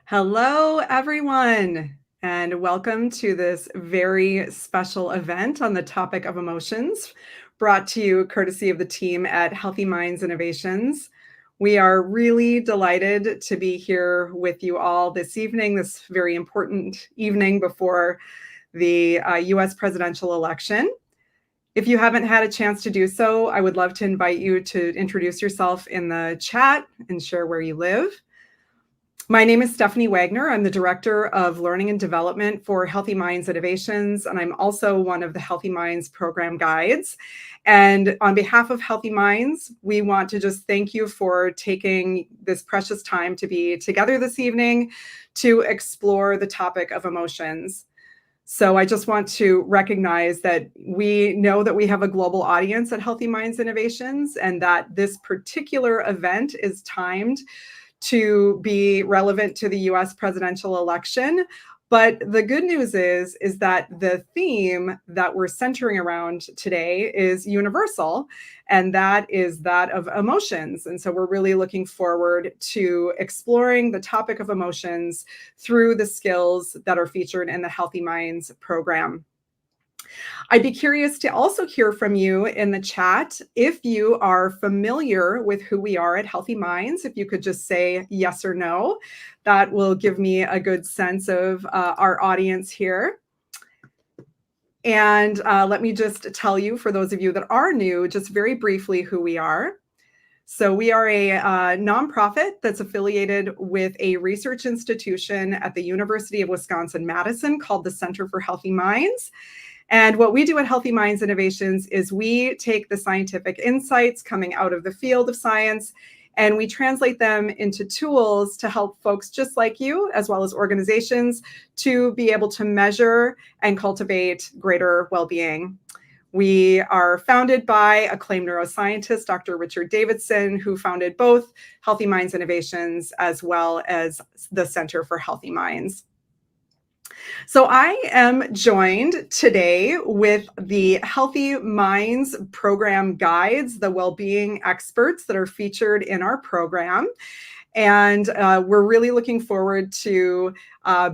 Hello, everyone, and welcome to this very special event on the topic of emotions, brought to you courtesy of the team at Healthy Minds Innovations. We are really delighted to be here with you all this evening, this very important evening before the US presidential election. If you haven't had a chance to do so, I would love to invite you to introduce yourself in the chat and share where you live. My name is Stephanie Wagner. I'm the Director of Learning and Development for Healthy Minds Innovations, and I'm also one of the Healthy Minds program guides. And on behalf of Healthy Minds, we want to just thank you for taking this precious time to be together this evening to explore the topic of emotions. So I just want to recognize that we know that we have a global audience at Healthy Minds Innovations, and that this particular event is timed to be relevant to the US presidential election. But the good news is that the theme that we're centering around today is universal, and that is that of emotions. And so we're really looking forward to exploring the topic of emotions through the skills that are featured in the Healthy Minds program. I'd be curious to also hear from you in the chat if you are familiar with who we are at Healthy Minds. If you could just say yes or no, that will give me a good sense of our audience here. And let me just tell you, for those of you that are new, just very briefly who we are. So we are a nonprofit that's affiliated with a research institution at the University of Wisconsin-Madison called the Center for Healthy Minds. And what we do at Healthy Minds Innovations is we take the scientific insights coming out of the field of science and we translate them into tools to help folks just like you, as well as organizations, to be able to measure and cultivate greater well-being. We are founded by acclaimed neuroscientist, Dr. Richard Davidson, who founded both Healthy Minds Innovations as well as the Center for Healthy Minds. So I am joined today with the Healthy Minds program guides, the well-being experts that are featured in our program. And we're really looking forward to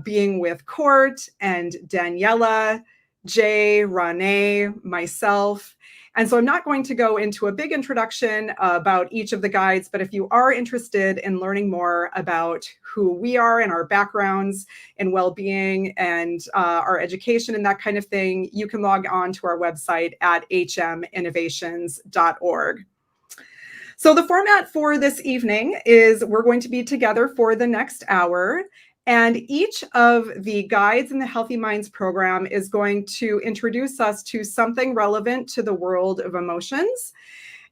being with Court and Daniela, Jay, Renee, myself. And so I'm not going to go into a big introduction about each of the guides, but if you are interested in learning more about who we are and our backgrounds in well-being and our education and that kind of thing, you can log on to our website at hminnovations.org. So the format for this evening is we're going to be together for the next hour. And each of the guides in the Healthy Minds program is going to introduce us to something relevant to the world of emotions.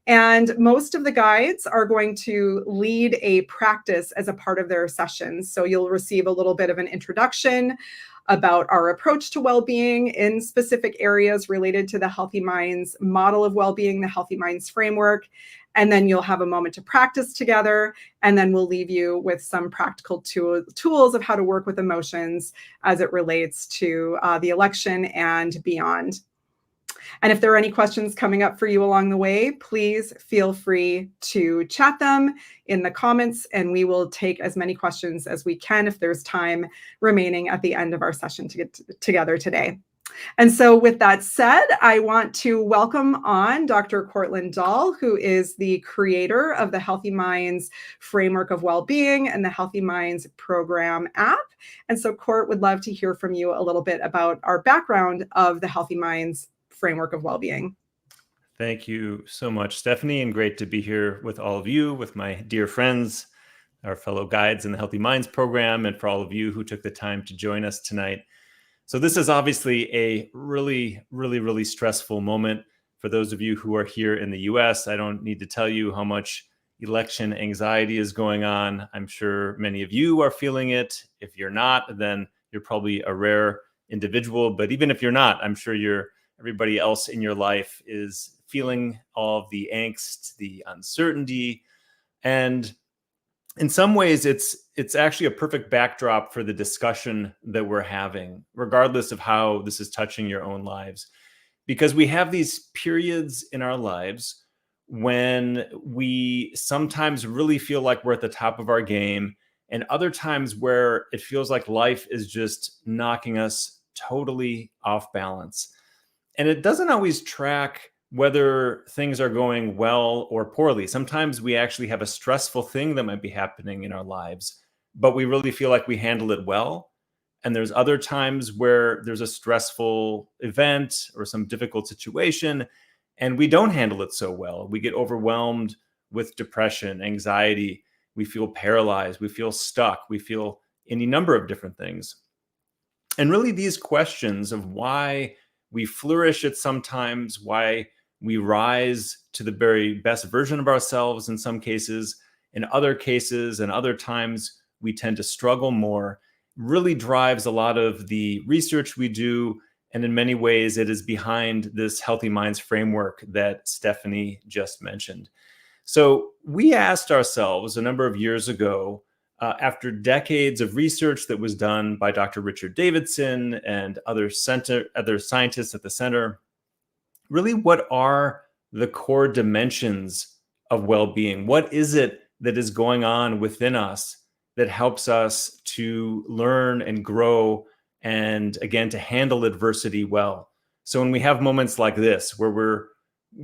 And most of the guides are going to lead a practice as a part of their sessions. So you'll receive a little bit of an introduction about our approach to well-being in specific areas related to the Healthy Minds model of well-being, the Healthy Minds framework. And then you'll have a moment to practice together. And then we'll leave you with some practical tools of how to work with emotions as it relates to the election and beyond. And if there are any questions coming up for you along the way, please feel free to chat them in the comments, and we will take as many questions as we can if there's time remaining at the end of our session to get together today. And so with that said, I want to welcome on Dr. Cortland Dahl, who is the creator of the Healthy Minds framework of well-being and the Healthy Minds program app. And so Court, would love to hear from you a little bit about our background of the Healthy Minds framework of well-being. Thank you so much, Stephanie, and great to be here with all of you, with my dear friends, our fellow guides in the Healthy Minds program, and for all of you who took the time to join us tonight. So this is obviously a really stressful moment for those of you who are here in the US. I don't need to tell you how much election anxiety is going on. I'm sure many of you are feeling it. If you're not, then you're probably a rare individual. But even if you're not, I'm sure everybody else in your life is feeling all of the angst, the uncertainty, and in some ways, it's actually a perfect backdrop for the discussion that we're having, regardless of how this is touching your own lives. Because we have these periods in our lives when we sometimes really feel like we're at the top of our game, and other times where it feels like life is just knocking us totally off balance. And it doesn't always track whether things are going well or poorly. Sometimes we actually have a stressful thing that might be happening in our lives, but we really feel like we handle it well. And there's other times where there's a stressful event or some difficult situation, and we don't handle it so well. We get overwhelmed with depression, anxiety. We feel paralyzed. We feel stuck. We feel any number of different things. And really, these questions of why we flourish at some times, why we rise to the very best version of ourselves in some cases, in other cases, and other times we tend to struggle more, really drives a lot of the research we do. And in many ways, it is behind this Healthy Minds framework that Stephanie just mentioned. So we asked ourselves a number of years ago, after decades of research that was done by Dr. Richard Davidson and other scientists at the center, really, what are the core dimensions of well-being? What is it that is going on within us that helps us to learn and grow and, again, to handle adversity well? So when we have moments like this, where we're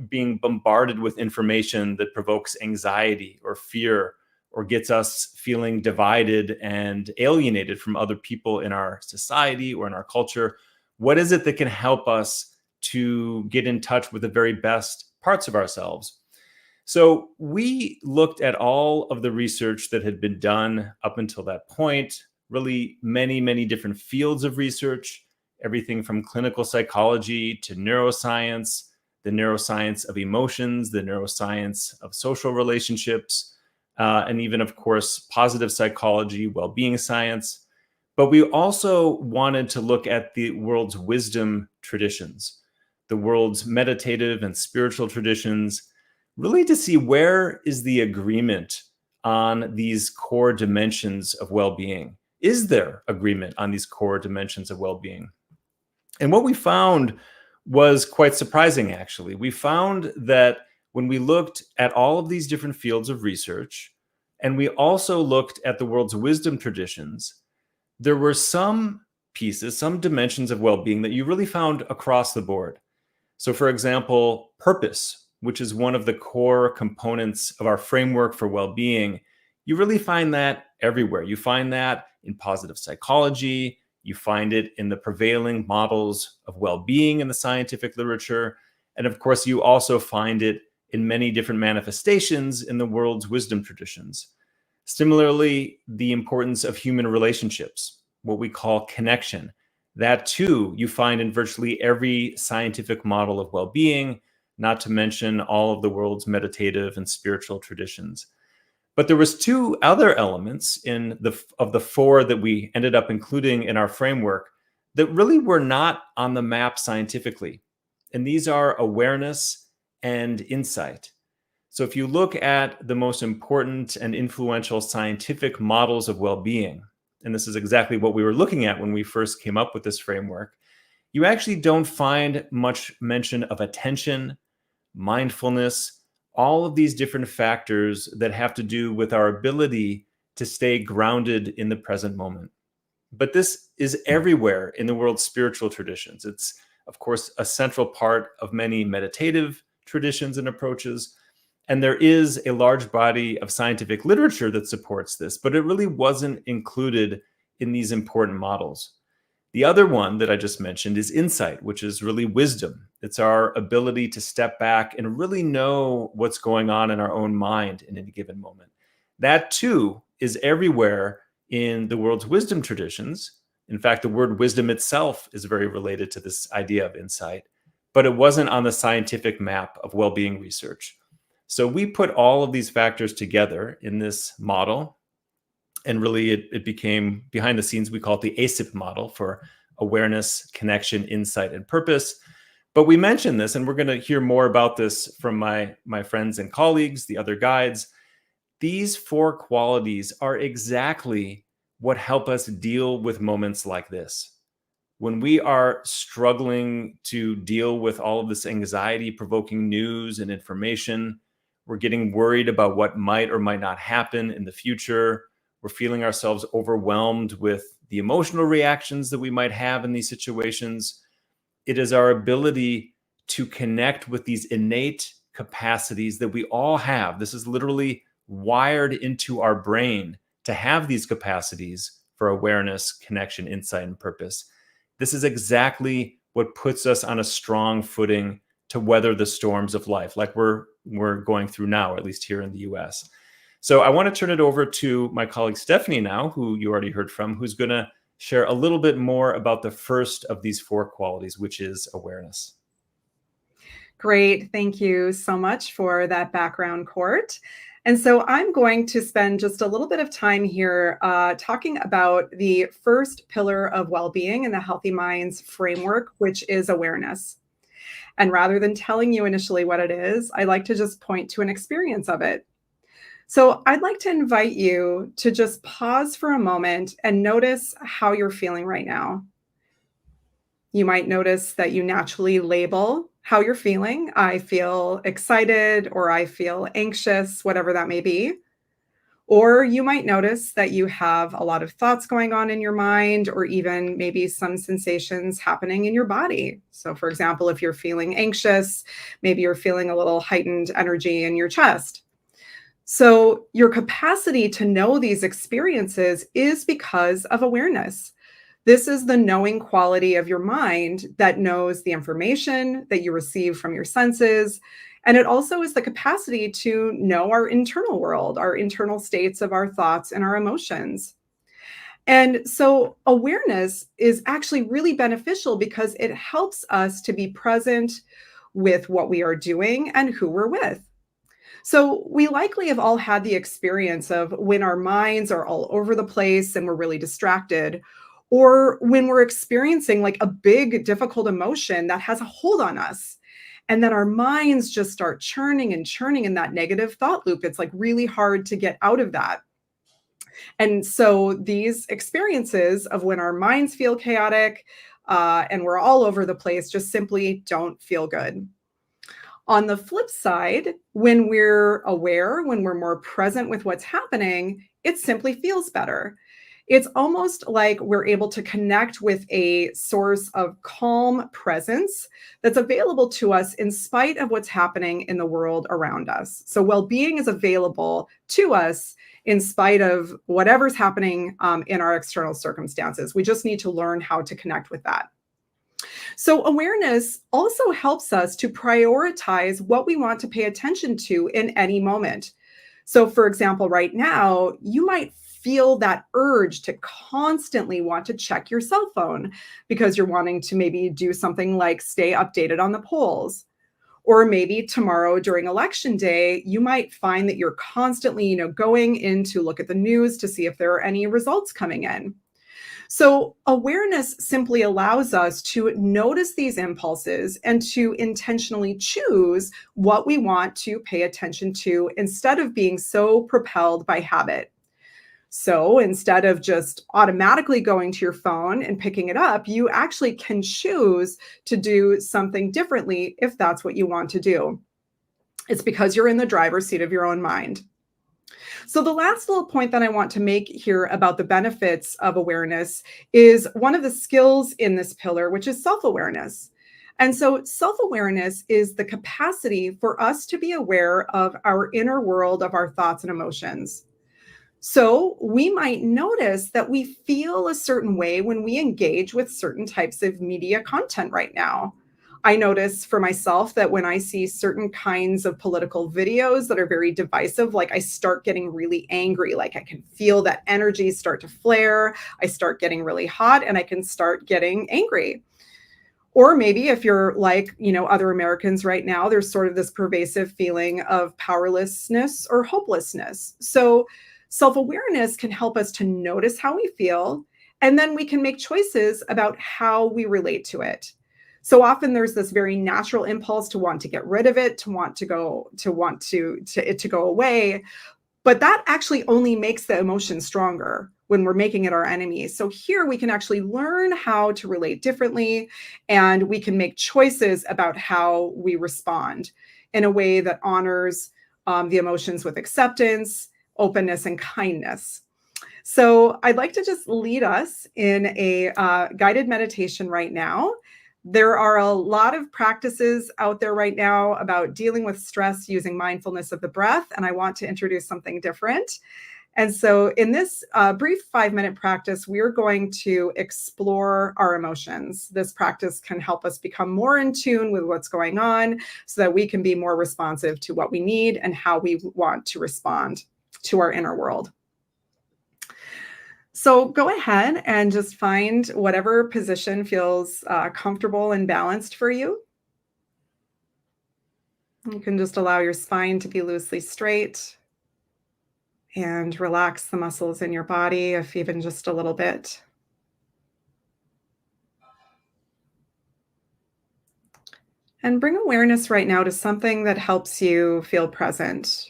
being bombarded with information that provokes anxiety or fear or gets us feeling divided and alienated from other people in our society or in our culture, what is it that can help us to get in touch with the very best parts of ourselves? So we looked at all of the research that had been done up until that point, really many, many different fields of research, everything from clinical psychology to neuroscience, the neuroscience of emotions, the neuroscience of social relationships, and even, of course, positive psychology, well-being science. But we also wanted to look at the world's wisdom traditions, the world's meditative and spiritual traditions, really to see where is the agreement on these core dimensions of well-being. Is there agreement on these core dimensions of well-being? And what we found was quite surprising, actually. We found that when we looked at all of these different fields of research, and we also looked at the world's wisdom traditions, there were some pieces, some dimensions of well-being that you really found across the board. So, for example, purpose, which is one of the core components of our framework for well-being, you really find that everywhere. You find that in positive psychology. You find it in the prevailing models of well-being in the scientific literature. And of course, you also find it in many different manifestations in the world's wisdom traditions. Similarly, the importance of human relationships, what we call connection, that too you find in virtually every scientific model of well-being, not to mention all of the world's meditative and spiritual traditions. But there was two other elements of the four that we ended up including in our framework that really were not on the map scientifically. And these are awareness and insight. So if you look at the most important and influential scientific models of well-being, and this is exactly what we were looking at when we first came up with this framework, you actually don't find much mention of attention, mindfulness, all of these different factors that have to do with our ability to stay grounded in the present moment. But this is everywhere in the world's spiritual traditions. It's, of course, a central part of many meditative traditions and approaches. And there is a large body of scientific literature that supports this, but it really wasn't included in these important models. The other one that I just mentioned is insight, which is really wisdom. It's our ability to step back and really know what's going on in our own mind in any given moment. That too is everywhere in the world's wisdom traditions. In fact, the word wisdom itself is very related to this idea of insight, but it wasn't on the scientific map of well-being research. So we put all of these factors together in this model. And really, it became, behind the scenes, we call it the ASIP model for awareness, connection, insight, and purpose. But we mentioned this, and we're going to hear more about this from my friends and colleagues, the other guides. These four qualities are exactly what help us deal with moments like this. When we are struggling to deal with all of this anxiety-provoking news and information, we're getting worried about what might or might not happen in the future. we're feeling ourselves overwhelmed with the emotional reactions that we might have in these situations. It is our ability to connect with these innate capacities that we all have. This is literally wired into our brain to have these capacities for awareness, connection, insight, and purpose. This is exactly what puts us on a strong footing to weather the storms of life, like we're going through now, at least here in the US. So I want to turn it over to my colleague Stephanie now, who you already heard from, who's going to share a little bit more about the first of these 4 qualities, which is awareness. Great. Thank you so much for that background, Court. And so I'm going to spend just a little bit of time here talking about the first pillar of well-being in the Healthy Minds framework, which is awareness. And rather than telling you initially what it is, I like to just point to an experience of it. So I'd like to invite you to just pause for a moment and notice how you're feeling right now. You might notice that you naturally label how you're feeling. I feel excited, or I feel anxious, whatever that may be. Or you might notice that you have a lot of thoughts going on in your mind, or even maybe some sensations happening in your body. So, for example, if you're feeling anxious, maybe you're feeling a little heightened energy in your chest. So, your capacity to know these experiences is because of awareness. This is the knowing quality of your mind that knows the information that you receive from your senses. And it also is the capacity to know our internal world, our internal states of our thoughts and our emotions. And so awareness is actually really beneficial because it helps us to be present with what we are doing and who we're with. So, we likely have all had the experience of when our minds are all over the place and we're really distracted, or when we're experiencing like a big, difficult emotion that has a hold on us. And then our minds just start churning and churning in that negative thought loop. It's like really hard to get out of that. And so, these experiences of when our minds feel chaotic and we're all over the place just simply don't feel good. On the flip side, when we're aware, when we're more present with what's happening, it simply feels better. It's almost like we're able to connect with a source of calm presence that's available to us in spite of what's happening in the world around us. So, well being is available to us in spite of whatever's happening in our external circumstances. We just need to learn how to connect with that. So, awareness also helps us to prioritize what we want to pay attention to in any moment. So, for example, right now, you might feel that urge to constantly want to check your cell phone because you're wanting to maybe do something like stay updated on the polls. Or maybe tomorrow during election day, you might find that you're constantly, going in to look at the news to see if there are any results coming in. So, awareness simply allows us to notice these impulses and to intentionally choose what we want to pay attention to instead of being so propelled by habit. So, instead of just automatically going to your phone and picking it up, you actually can choose to do something differently if that's what you want to do. It's because you're in the driver's seat of your own mind. So, the last little point that I want to make here about the benefits of awareness is one of the skills in this pillar, which is self awareness. And so, self awareness is the capacity for us to be aware of our inner world of our thoughts and emotions. So, we might notice that we feel a certain way when we engage with certain types of media content right now. I notice for myself that when I see certain kinds of political videos that are very divisive, like I start getting really angry, like I can feel that energy start to flare. I start getting really hot and I can start getting angry. Or maybe if you're like, other Americans right now, there's sort of this pervasive feeling of powerlessness or hopelessness. So self-awareness can help us to notice how we feel, and then we can make choices about how we relate to it. So often there's this very natural impulse to want to get rid of it, to want to it to go away. But that actually only makes the emotion stronger when we're making it our enemy. So here we can actually learn how to relate differently, and we can make choices about how we respond in a way that honors the emotions with acceptance, openness, and kindness. So, I'd like to just lead us in a guided meditation right now. There are a lot of practices out there right now about dealing with stress using mindfulness of the breath, and I want to introduce something different. And so, in this brief 5-minute practice, we're going to explore our emotions. This practice can help us become more in tune with what's going on so that we can be more responsive to what we need and how we want to respond to our inner world. So, go ahead and just find whatever position feels comfortable and balanced for you. You can just allow your spine to be loosely straight and relax the muscles in your body, if even just a little bit. And bring awareness right now to something that helps you feel present.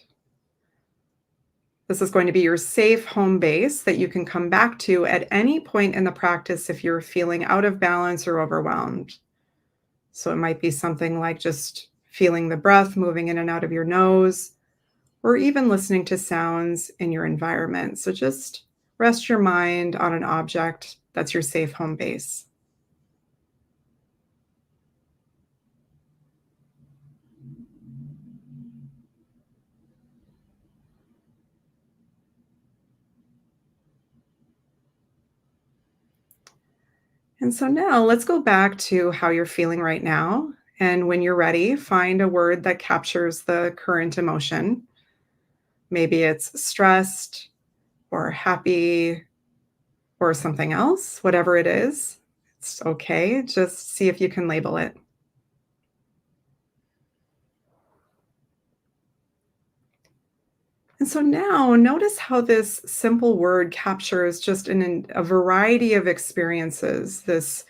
This is going to be your safe home base that you can come back to at any point in the practice if you're feeling out of balance or overwhelmed. So it might be something like just feeling the breath moving in and out of your nose, or even listening to sounds in your environment. So just rest your mind on an object that's your safe home base. And so now let's go back to how you're feeling right now. And when you're ready, find a word that captures the current emotion. Maybe it's stressed or happy or something else, whatever it is. It's okay. Just see if you can label it. And so now notice how this simple word captures just a variety of experiences. This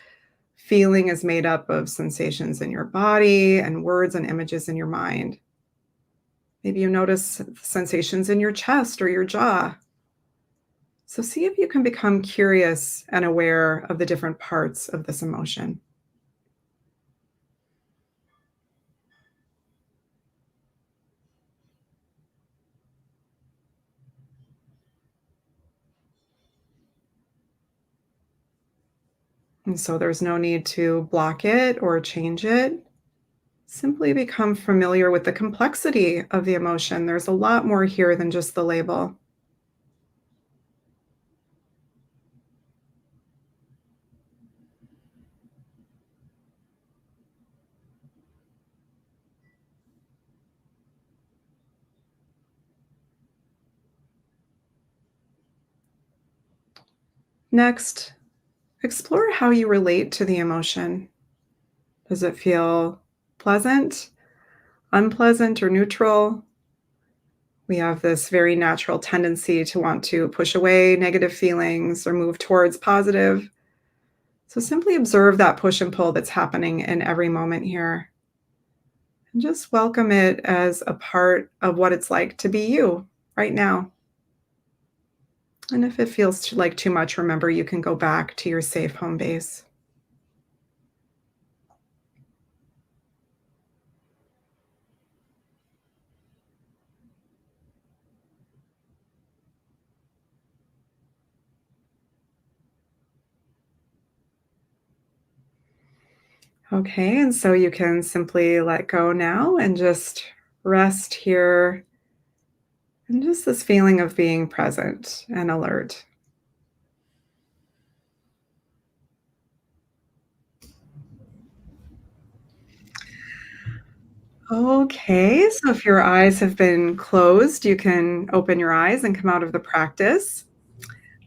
feeling is made up of sensations in your body and words and images in your mind. Maybe you notice sensations in your chest or your jaw. So see if you can become curious and aware of the different parts of this emotion. And so there's no need to block it or change it. Simply become familiar with the complexity of the emotion. There's a lot more here than just the label. Next, explore how you relate to the emotion. Does it feel pleasant, unpleasant, or neutral? We have this very natural tendency to want to push away negative feelings or move towards positive. So simply observe that push and pull that's happening in every moment here. And just welcome it as a part of what it's like to be you right now. And if it feels like too much, remember you can go back to your safe home base. Okay, and so you can simply let go now and just rest here and just this feeling of being present and alert. Okay, so if your eyes have been closed, you can open your eyes and come out of the practice.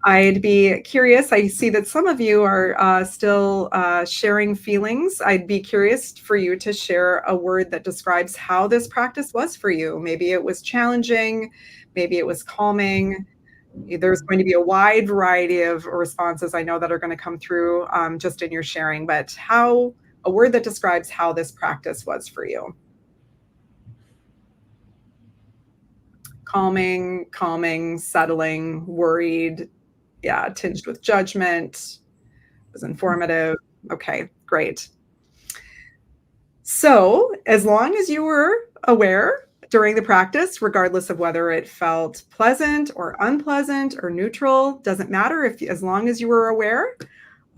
I'd be curious. I see that some of you are still sharing feelings. I'd be curious for you to share a word that describes how this practice was for you. Maybe it was challenging, maybe it was calming. There's going to be a wide variety of responses I know that are going to come through just in your sharing, but how a word that describes how this practice was for you. Calming, settling, worried, yeah, tinged with judgment, was informative. Okay, great. So, as long as you were aware during the practice, regardless of whether it felt pleasant or unpleasant or neutral. Doesn't matter if, as long as you were aware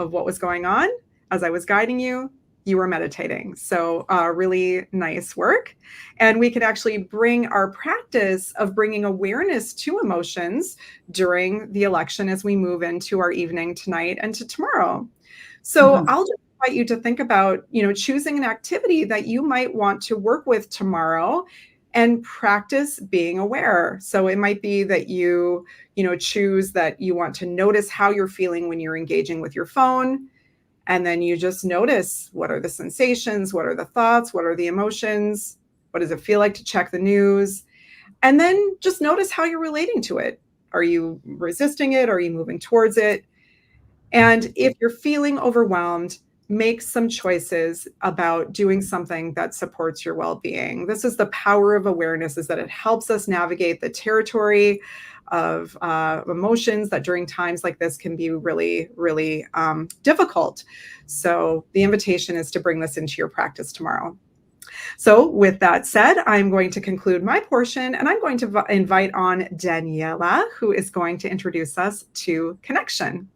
of what was going on as I was guiding you, you were meditating. So really nice work. And we can actually bring our practice of bringing awareness to emotions during the election as we move into our evening tonight and to tomorrow. So I'll just invite you to think about, choosing an activity that you might want to work with tomorrow and practice being aware. So it might be that you choose that you want to notice how you're feeling when you're engaging with your phone. And then you just notice, what are the sensations? What are the thoughts? What are the emotions? What does it feel like to check the news? And then just notice how you're relating to it. Are you resisting it? Are you moving towards it? And if you're feeling overwhelmed, make some choices about doing something that supports your well-being. This is the power of awareness, is that it helps us navigate the territory of emotions that during times like this can be really, really difficult. So the invitation is to bring this into your practice tomorrow. So with that said, I'm going to conclude my portion, and I'm going to invite on Daniela, who is going to introduce us to connection.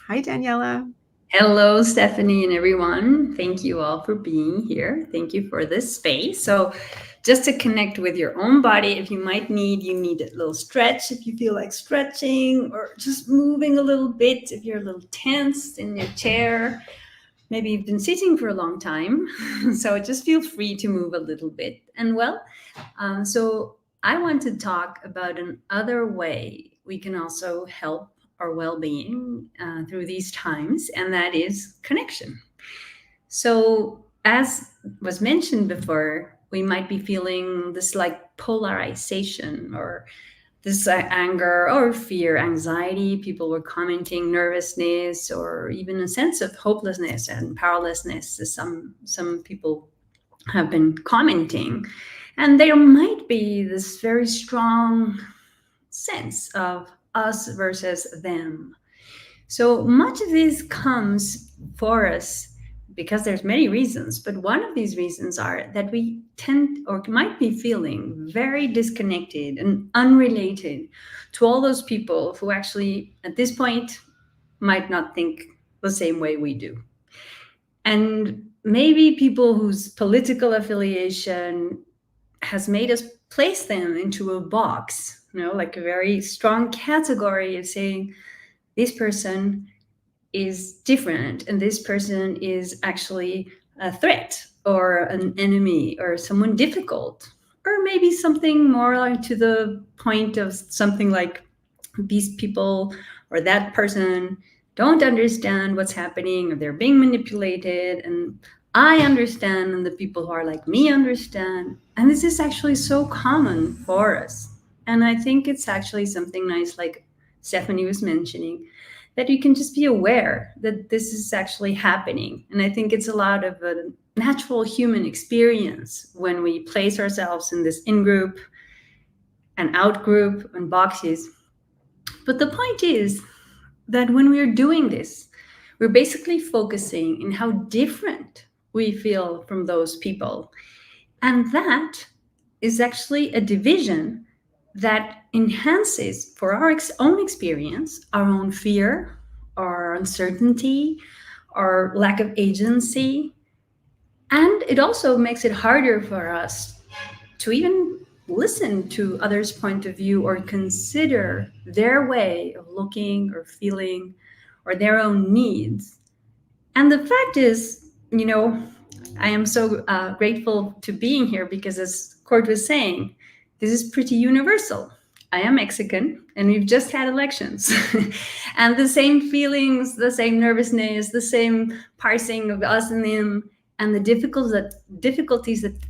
Hi, Daniela. Hello, Stephanie and everyone. Thank you all for being here. Thank you for this space. So just to connect with your own body, if you need a little stretch, if you feel like stretching, or just moving a little bit, if you're a little tense in your chair, maybe you've been sitting for a long time. So just feel free to move a little bit. And so I want to talk about another way we can also help our well-being through these times, and that is connection. So as was mentioned before, we might be feeling this like polarization, or this anger or fear, anxiety. People were commenting nervousness, or even a sense of hopelessness and powerlessness, as some people have been commenting. And there might be this very strong sense of us versus them. So much of this comes for us because there's many reasons, but one of these reasons are that we tend or might be feeling very disconnected and unrelated to all those people who actually at this point might not think the same way we do. And maybe people whose political affiliation has made us place them into a box, like a very strong category of saying this person is different and this person is actually a threat or an enemy or someone difficult, or maybe something more like to the point of something like these people or that person don't understand what's happening, or they're being manipulated, and I understand and the people who are like me understand. And this is actually so common for us. And I think it's actually something nice, like Stephanie was mentioning, that you can just be aware that this is actually happening. And I think it's a lot of a natural human experience when we place ourselves in this in-group and out-group and boxes. But the point is that when we're doing this, we're basically focusing in how different we feel from those people. And that is actually a division that enhances, for our own experience, our own fear, our uncertainty, our lack of agency. And it also makes it harder for us to even listen to others' point of view or consider their way of looking or feeling or their own needs. And the fact is, I am so grateful to being here because, as Cord was saying, this is pretty universal. I am Mexican and we've just had elections and the same feelings, the same nervousness, the same parsing of us and them, and the difficulties that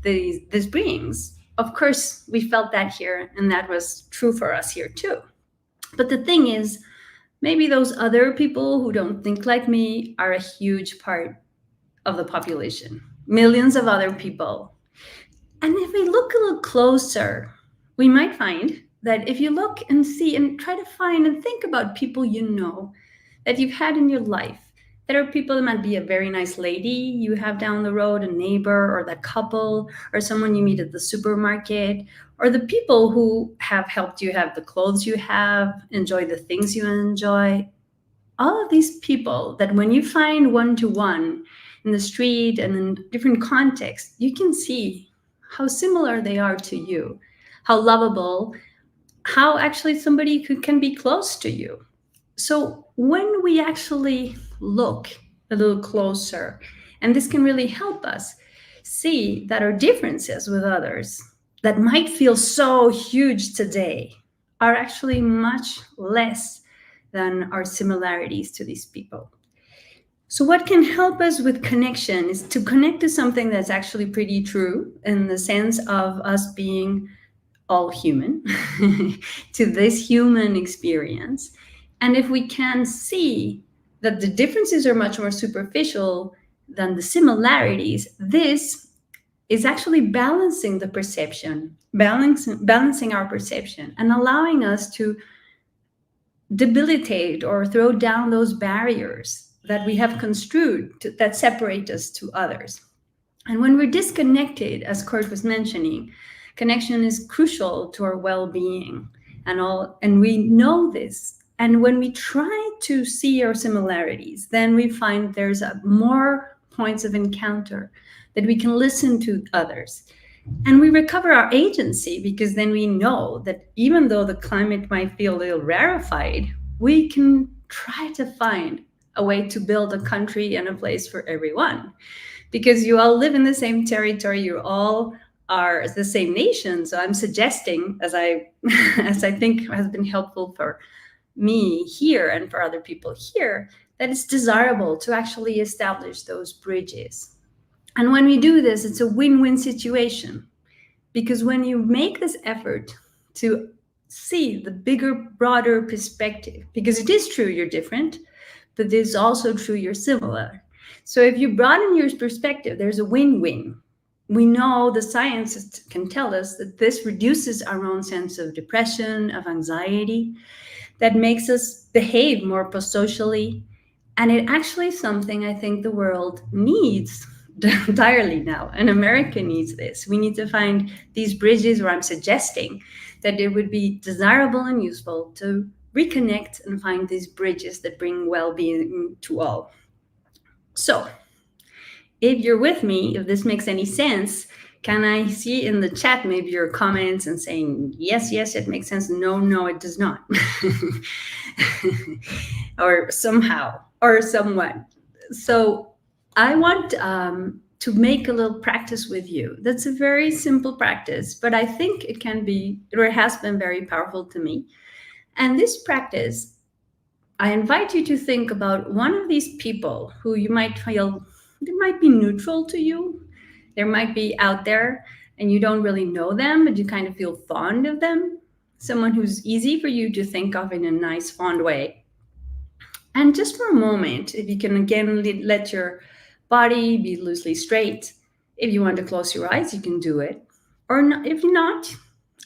this brings. Of course, we felt that here, and that was true for us here too. But the thing is, maybe those other people who don't think like me are a huge part of the population, millions of other people. And if we look a little closer, we might find that if you look and see and try to find and think about people that you've had in your life There are people that might be a very nice lady you have down the road, a neighbor, or that couple, or someone you meet at the supermarket, or the people who have helped you have the clothes you have, enjoy the things you enjoy. All of these people that when you find one-to-one in the street and in different contexts, you can see how similar they are to you, how lovable, how actually somebody who can be close to you. So when we actually look a little closer, and this can really help us see that our differences with others that might feel so huge today are actually much less than our similarities to these people. So what can help us with connection is to connect to something that's actually pretty true in the sense of us being all human, to this human experience. And if we can see that the differences are much more superficial than the similarities, this is actually balancing the perception, balancing our perception, and allowing us to debilitate or throw down those barriers that we have construed that separate us to others. And when we're disconnected, as Kurt was mentioning, connection is crucial to our well-being and we know this. And when we try to see our similarities, then we find there's more points of encounter, that we can listen to others. And we recover our agency, because then we know that even though the climate might feel a little rarefied, we can try to find a way to build a country and a place for everyone. Because you all live in the same territory, you all are the same nation. So I'm suggesting, as I think has been helpful for me here and for other people here, that it's desirable to actually establish those bridges. And when we do this, it's a win-win situation. Because when you make this effort to see the bigger, broader perspective, because it is true you're different, but it is also true you're similar. So if you broaden your perspective, there's a win-win. We know the science can tell us that this reduces our own sense of depression, of anxiety, that makes us behave more pro-socially. And it actually is something I think the world needs entirely now. And America needs this. We need to find these bridges where I'm suggesting that it would be desirable and useful to reconnect and find these bridges that bring well-being to all. So if you're with me, if this makes any sense, can I see in the chat maybe your comments and saying, yes, it makes sense. No, it does not. Or somehow, or somewhat. So I want to make a little practice with you. That's a very simple practice, but I think it can be, or it has been very powerful to me. And this practice, I invite you to think about one of these people who you might feel, they might be neutral to you. They might be out there and you don't really know them, but you kind of feel fond of them. Someone who's easy for you to think of in a nice, fond way. And just for a moment, if you can again let your body be loosely straight. If you want to close your eyes, you can do it. Or not, if not,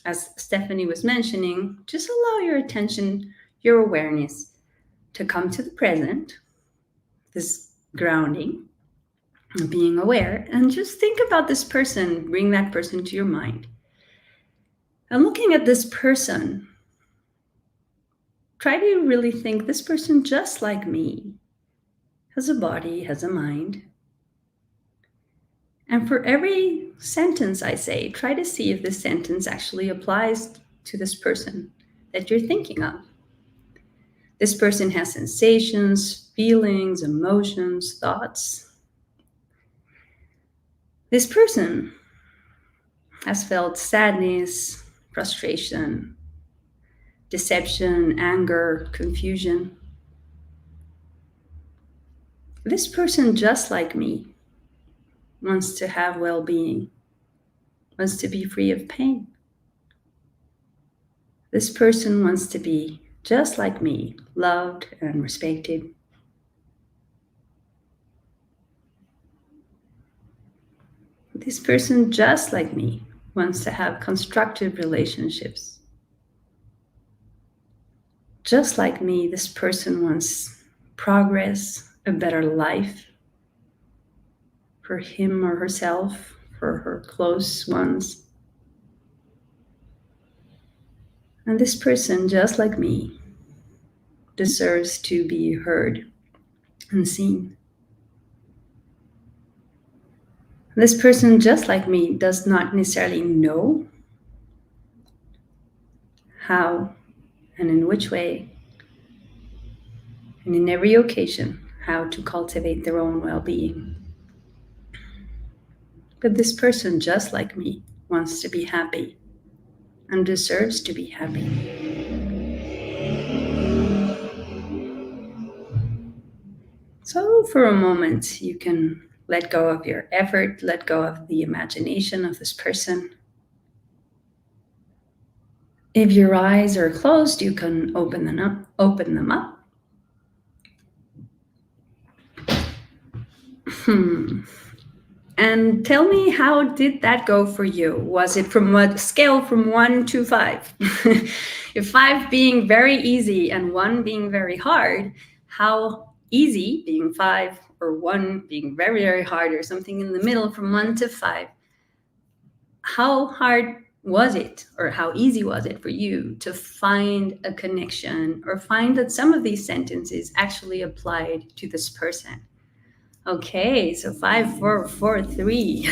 as Stephanie was mentioning, just allow your attention, your awareness to come to the present, this grounding, being aware, and just think about this person, bring that person to your mind. And looking at this person, try to really think this person just like me, has a body, has a mind. And for every sentence I say, try to see if this sentence actually applies to this person that you're thinking of. This person has sensations, feelings, emotions, thoughts. This person has felt sadness, frustration, deception, anger, confusion. This person, just like me, wants to have well-being, wants to be free of pain. This person wants to be, just like me, loved and respected. This person, just like me, wants to have constructive relationships. Just like me, this person wants progress, a better life for him or herself, for her close ones. And this person, just like me, deserves to be heard and seen. This person, just like me, does not necessarily know how and in which way, and in every occasion, how to cultivate their own well-being. But this person, just like me, wants to be happy and deserves to be happy. So for a moment, you can let go of your effort, let go of the imagination of this person. If your eyes are closed, you can open them up. And tell me, how did that go for you? Was it from a scale from 1 to 5? If 5 being very easy and 1 being very hard, how easy being 5 or 1 being very, very hard, or something in the middle from 1 to 5? How hard was it, or how easy was it for you to find a connection or find that some of these sentences actually applied to this person? Okay, so 5, 4, 4, 3.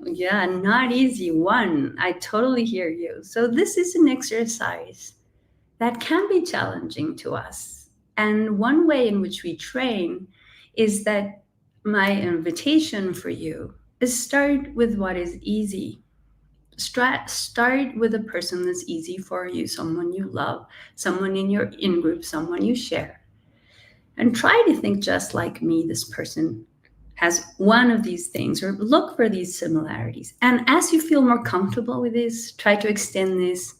Yeah, not easy. 1. I totally hear you. So this is an exercise that can be challenging to us. And one way in which we train is that my invitation for you is start with what is easy. Start with a person that's easy for you, someone you love, someone in your in-group, someone you share. And try to think, just like me, this person has one of these things, or look for these similarities. And as you feel more comfortable with this, try to extend this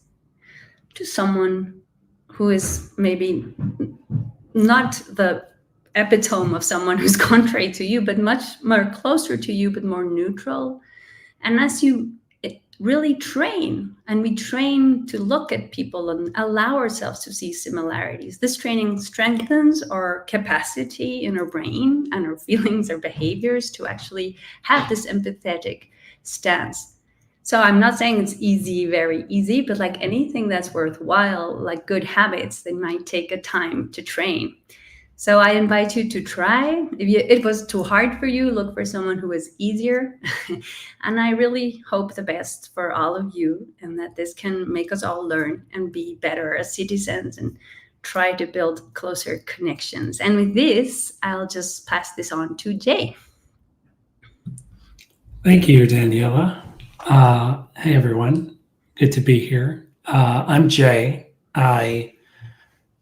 to someone who is maybe not the epitome of someone who's contrary to you, but much more closer to you, but more neutral. And as you really train, and we train to look at people and allow ourselves to see similarities, this training strengthens our capacity in our brain and our feelings, our behaviors, to actually have this empathetic stance. So I'm not saying it's easy, very easy, but like anything that's worthwhile, like good habits, they might take a time to train. So I invite you to try. If it was too hard for you, look for someone who is easier. And I really hope the best for all of you, and that this can make us all learn and be better as citizens and try to build closer connections. And with this, I'll just pass this on to Jay. Thank you, Daniela. Hey, everyone. Good to be here. I'm Jay. I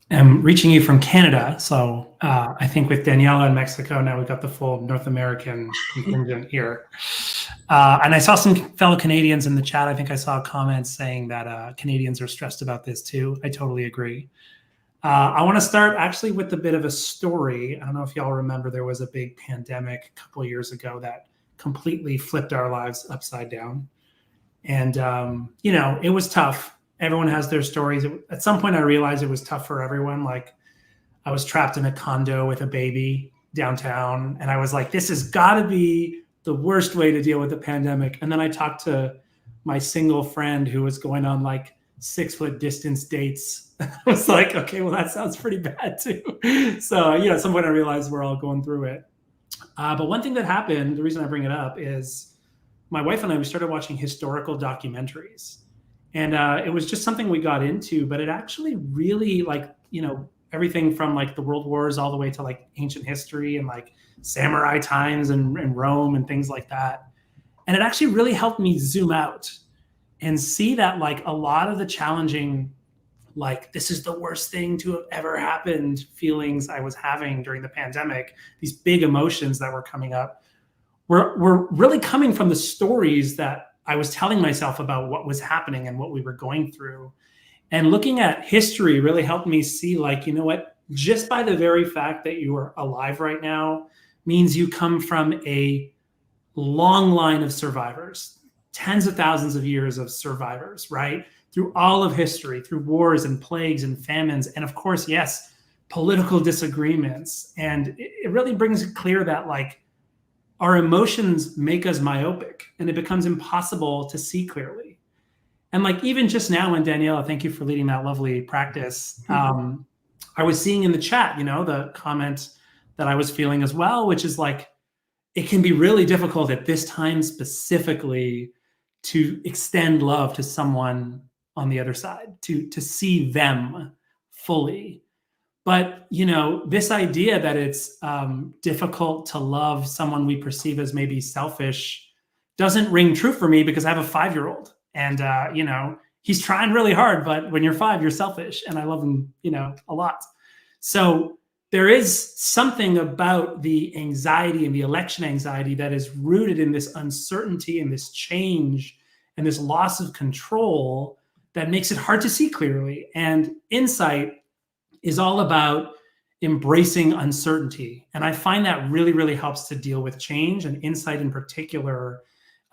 am reaching you from Canada. So I think with Daniela in Mexico, now we've got the full North American contingent here. And I saw some fellow Canadians in the chat. I think I saw comments saying that Canadians are stressed about this too. I totally agree. I want to start actually with a bit of a story. I don't know if y'all remember, there was a big pandemic a couple of years ago that completely flipped our lives upside down. And, it was tough. Everyone has their stories. At some point, I realized it was tough for everyone. Like, I was trapped in a condo with a baby downtown, and I was like, this has got to be the worst way to deal with the pandemic. And then I talked to my single friend who was going on like 6-foot distance dates. I was like, okay, well, that sounds pretty bad too. So, at some point I realized we're all going through it. But one thing that happened, the reason I bring it up, is my wife and I, we started watching historical documentaries. And it was just something we got into, but it actually really, everything from like the World Wars all the way to like ancient history and like samurai times and Rome and things like that. And it actually really helped me zoom out and see that like a lot of the challenging, like this is the worst thing to have ever happened feelings I was having during the pandemic, these big emotions that were coming up, were really coming from the stories that I was telling myself about what was happening and what we were going through. And looking at history really helped me see, like, you know what, just by the very fact that you are alive right now means you come from a long line of survivors, tens of thousands of years of survivors, right? Through all of history, through wars and plagues and famines. And of course, yes, political disagreements. And it really brings it clear that like our emotions make us myopic and it becomes impossible to see clearly. And like even just now when Daniela, thank you for leading that lovely practice. I was seeing in the chat, the comment that I was feeling as well, which is like, it can be really difficult at this time specifically to extend love to someone on the other side, to see them fully. But, this idea that it's difficult to love someone we perceive as maybe selfish doesn't ring true for me because I have a 5-year-old and, he's trying really hard, but when you're 5, you're selfish and I love him, a lot. So there is something about the anxiety and the election anxiety that is rooted in this uncertainty and this change and this loss of control that makes it hard to see clearly. And insight is all about embracing uncertainty. And I find that really, really helps to deal with change, and insight in particular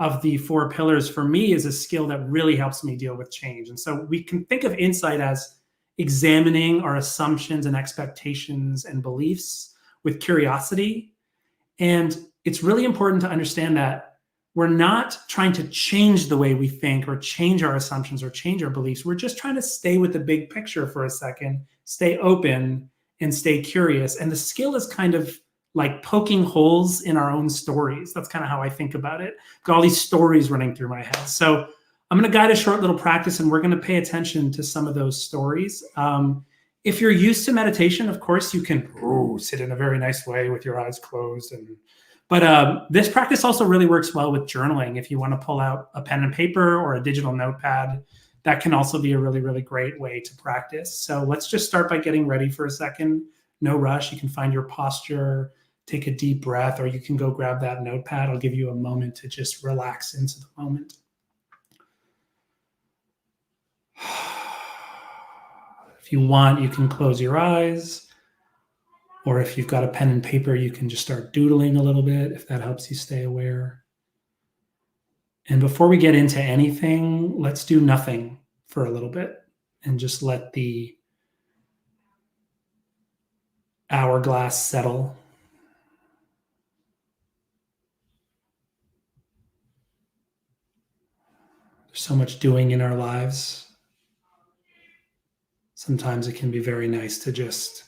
of the 4 pillars for me is a skill that really helps me deal with change. And so we can think of insight as examining our assumptions and expectations and beliefs with curiosity. And it's really important to understand that we're not trying to change the way we think or change our assumptions or change our beliefs. We're just trying to stay with the big picture for a second, stay open and stay curious. And the skill is kind of like poking holes in our own stories. That's kind of how I think about it. Got all these stories running through my head. So I'm going to guide a short little practice and we're going to pay attention to some of those stories. If you're used to meditation, of course, you can sit in a very nice way with your eyes closed. But this practice also really works well with journaling. If you want to pull out a pen and paper or a digital notepad, that can also be a really, really great way to practice. So let's just start by getting ready for a second. No rush. You can find your posture, take a deep breath, or you can go grab that notepad. I'll give you a moment to just relax into the moment. If you want, you can close your eyes. Or if you've got a pen and paper, you can just start doodling a little bit if that helps you stay aware. And before we get into anything, let's do nothing for a little bit and just let the hourglass settle. There's so much doing in our lives. Sometimes it can be very nice to just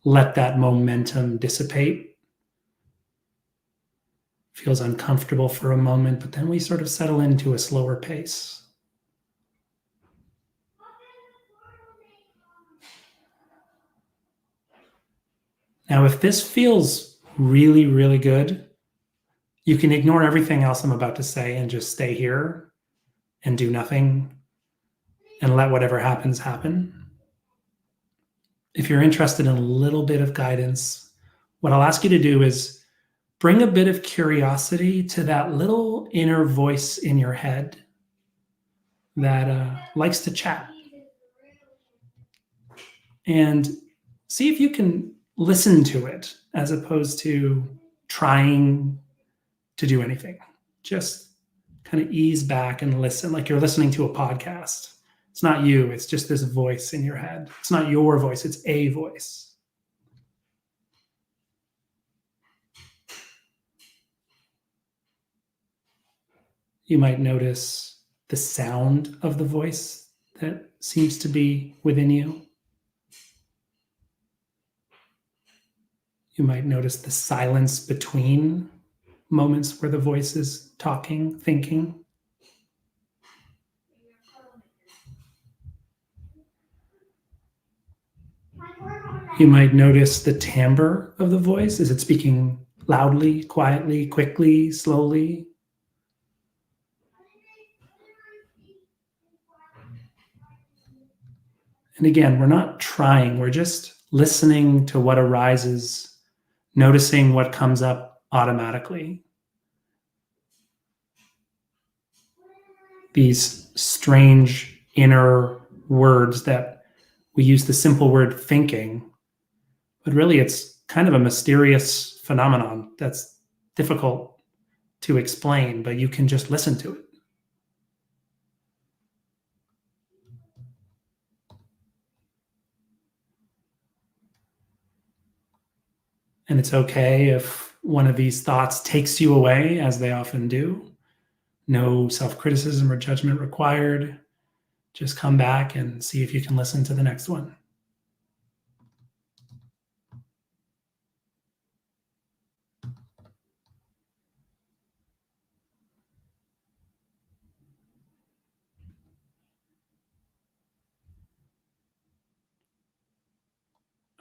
let that momentum dissipate. Feels uncomfortable for a moment, but then we sort of settle into a slower pace. Now, if this feels really, really good, you can ignore everything else I'm about to say and just stay here and do nothing and let whatever happens happen. If you're interested in a little bit of guidance, what I'll ask you to do is bring a bit of curiosity to that little inner voice in your head that likes to chat. And see if you can listen to it as opposed to trying to do anything. Just kind of ease back and listen like you're listening to a podcast. It's not you, it's just this voice in your head. It's not your voice, it's a voice. You might notice the sound of the voice that seems to be within you. You might notice the silence between moments where the voice is talking, thinking. You might notice the timbre of the voice. Is it speaking loudly, quietly, quickly, slowly? And again, we're not trying, we're just listening to what arises, noticing what comes up automatically. These strange inner words that we use the simple word thinking, but really it's kind of a mysterious phenomenon that's difficult to explain, but you can just listen to it. And it's okay if one of these thoughts takes you away, as they often do. No self-criticism or judgment required. Just come back and see if you can listen to the next one.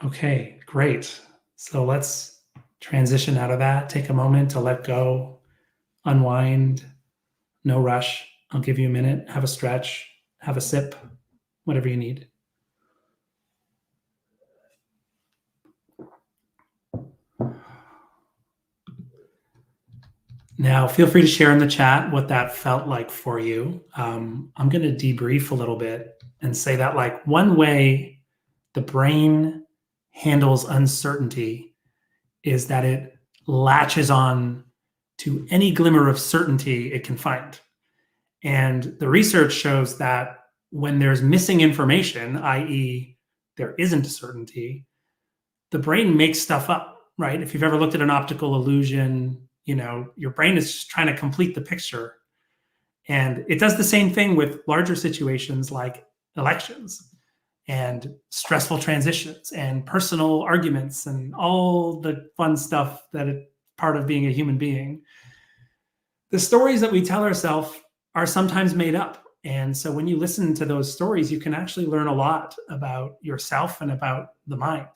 Okay, great. So let's transition out of that. Take a moment to let go, unwind, no rush. I'll give you a minute, have a stretch, have a sip, whatever you need. Now, feel free to share in the chat what that felt like for you. I'm going to debrief a little bit and say that, like, one way the brain handles uncertainty is that it latches on to any glimmer of certainty it can find. And the research shows that when there's missing information, i.e., there isn't certainty, the brain makes stuff up, right? If you've ever looked at an optical illusion, your brain is just trying to complete the picture. And it does the same thing with larger situations like elections and stressful transitions and personal arguments and all the fun stuff that is part of being a human being. The stories that we tell ourselves are sometimes made up. And so when you listen to those stories, you can actually learn a lot about yourself and about the mind.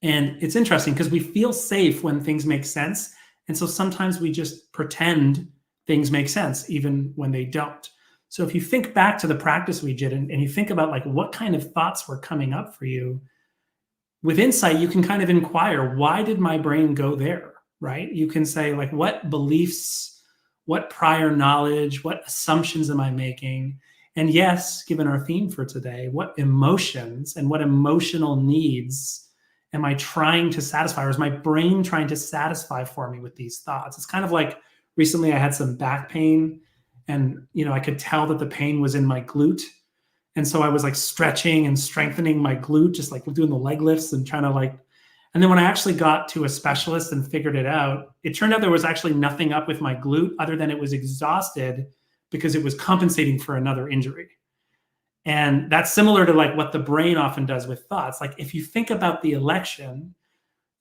And it's interesting because we feel safe when things make sense. And so sometimes we just pretend things make sense even when they don't. So if you think back to the practice we did and you think about, like, what kind of thoughts were coming up for you, with insight, you can kind of inquire, why did my brain go there, right? You can say, like, what beliefs, what prior knowledge, what assumptions am I making? And yes, given our theme for today, what emotions and what emotional needs am I trying to satisfy, or is my brain trying to satisfy for me with these thoughts? It's kind of like recently I had some back pain, and I could tell that the pain was in my glute. And so I was like stretching and strengthening my glute, just like doing the leg lifts and trying to and then when I actually got to a specialist and figured it out, it turned out there was actually nothing up with my glute other than it was exhausted because it was compensating for another injury. And that's similar to like what the brain often does with thoughts. Like if you think about the election,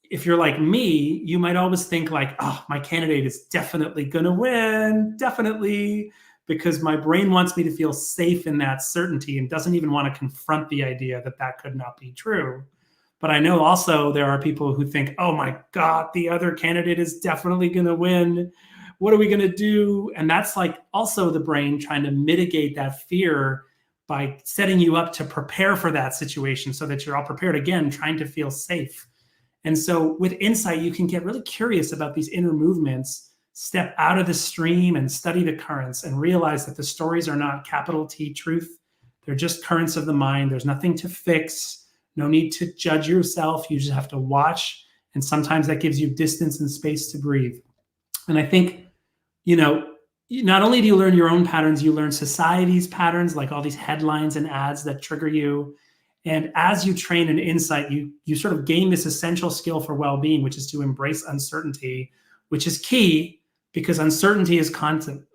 if you're like me, you might always think like, oh, my candidate is definitely going to win, definitely, because my brain wants me to feel safe in that certainty and doesn't even want to confront the idea that that could not be true. But I know also there are people who think, oh my God, the other candidate is definitely going to win. What are we going to do? And that's like also the brain trying to mitigate that fear by setting you up to prepare for that situation so that you're all prepared, again, trying to feel safe. And so with insight, you can get really curious about these inner movements, step out of the stream and study the currents and realize that the stories are not capital T truth. They're just currents of the mind. There's nothing to fix, no need to judge yourself. You just have to watch. And sometimes that gives you distance and space to breathe. And I think, not only do you learn your own patterns, you learn society's patterns, like all these headlines and ads that trigger you. And as you train in insight, you sort of gain this essential skill for well-being, which is to embrace uncertainty, which is key because uncertainty is constant,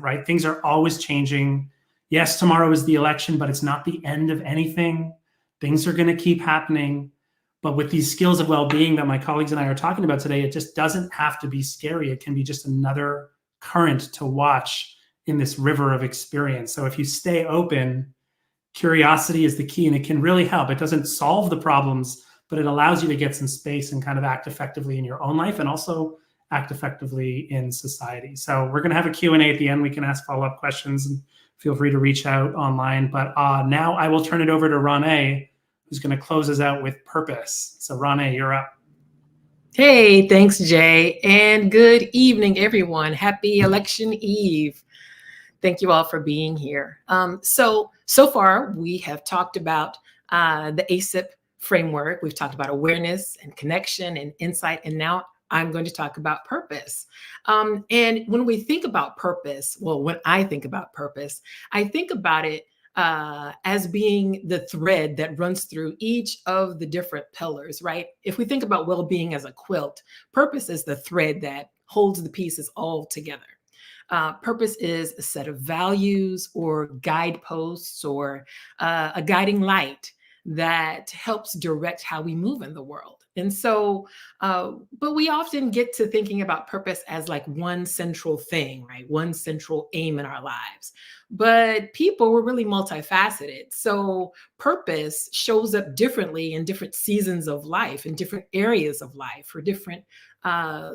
right? Things are always changing. Yes, tomorrow is the election, but it's not the end of anything. Things are going to keep happening. But with these skills of well-being that my colleagues and I are talking about today, it just doesn't have to be scary. It can be just another current to watch in this river of experience. So if you stay open, curiosity is the key, and it can really help. It doesn't solve the problems, but it allows you to get some space and kind of act effectively in your own life and also act effectively in society. So we're going to have a Q&A at the end. We can ask follow-up questions and feel free to reach out online. But now I will turn it over to Rane, who's going to close us out with purpose. So Rane, you're up. Hey, thanks, Jay. And good evening, everyone. Happy election eve. Thank you all for being here. So far, we have talked about the ASIP framework. We've talked about awareness and connection and insight. And now I'm going to talk about purpose. And when we think about purpose, well, when I think about purpose, I think about it as being the thread that runs through each of the different pillars, right? If we think about well-being as a quilt, purpose is the thread that holds the pieces all together. Purpose is a set of values or guideposts or a guiding light that helps direct how we move in the world. And so, but we often get to thinking about purpose as like one central thing, right? One central aim in our lives. But people were really multifaceted. So purpose shows up differently in different seasons of life, in different areas of life, for different